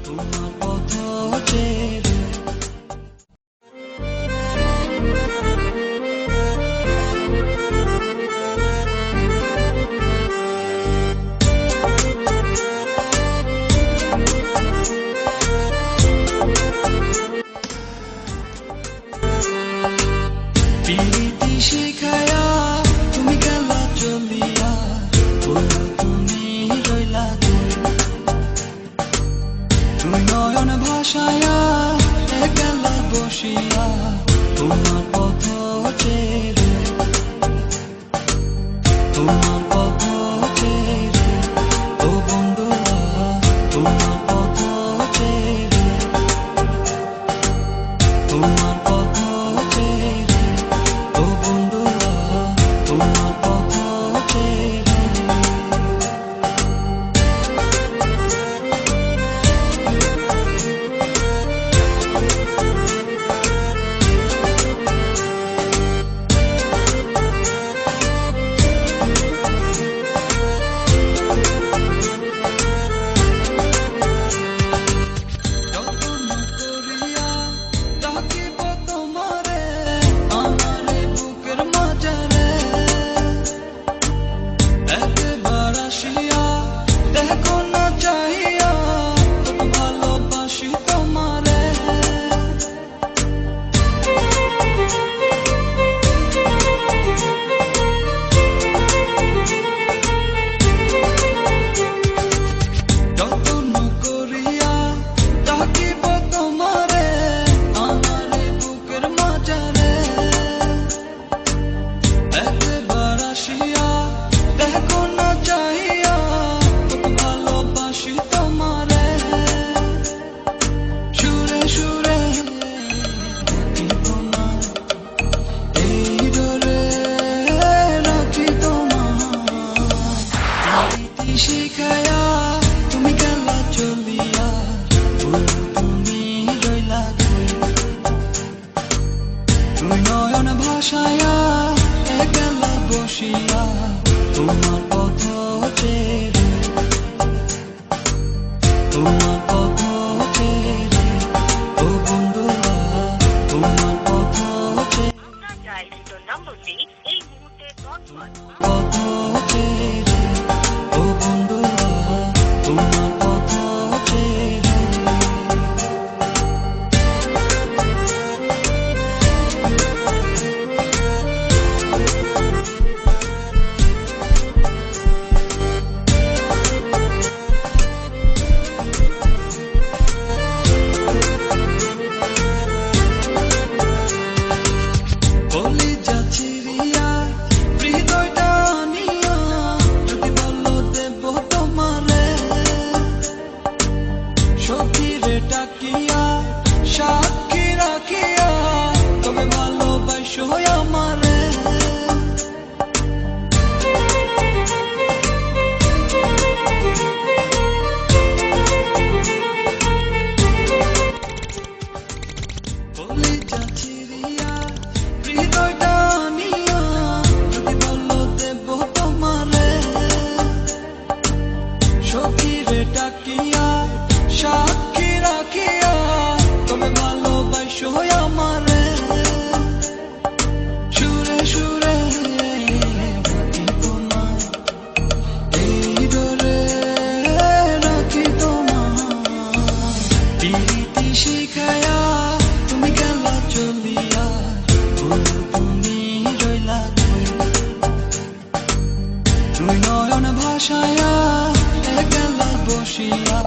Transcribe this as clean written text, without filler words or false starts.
তোমার পথ চেয়ে প্রীতি শিখায়া তুমি গেলা চলিয়া, তুমি রইলা তুমি নয়ন ভাসায়া গেলা বসিয়া, তোমার পথ চেয়ে তোমার পথ চেয়ে ও বন্ধুরা, তোমার পথ চেয়ে তোমার পথ চেয়ে ও বন্ধুরা, তোমার পথ চেয়ে শিখায়া তুমি গেলা চলিয়া, তুমি রইলা তুমি নয়ন ভাসায়া গেলা বসিয়া, তোমার পথ চেয়ে তোমার পথ চেয়ে ও বন্ধুরা, তোমার পথ চেয়ে নম্বরটি এই মুহূর্তে পথ চেয়ে ও বন্ধুরা, তোমার পথ চেয়ে কলিজা চিরিয়া হৃদয়টা নিয়া, যদি বলো দেব তোমারে সখীরে ডাকিয়া সাক্ষী রাখিয়া, তবে ভালোবাসো আমারে কলিজা চিরিয়া হৃদয়টা নিয়া, যদি বলো দেব তোমারে সখীরে ডাকিয়া সাক্ষী রাখিয়া, তবে ভালোবাসো আমারে সুরে সুরে রাখি তোমায়, এই ডোরে রাখি তোমায় প্রীতি শিখায়া তুমি গেলা চলিয়া, তুমি রইলা তুমি নয়ন ভাসায়া গেলা বসিয়া।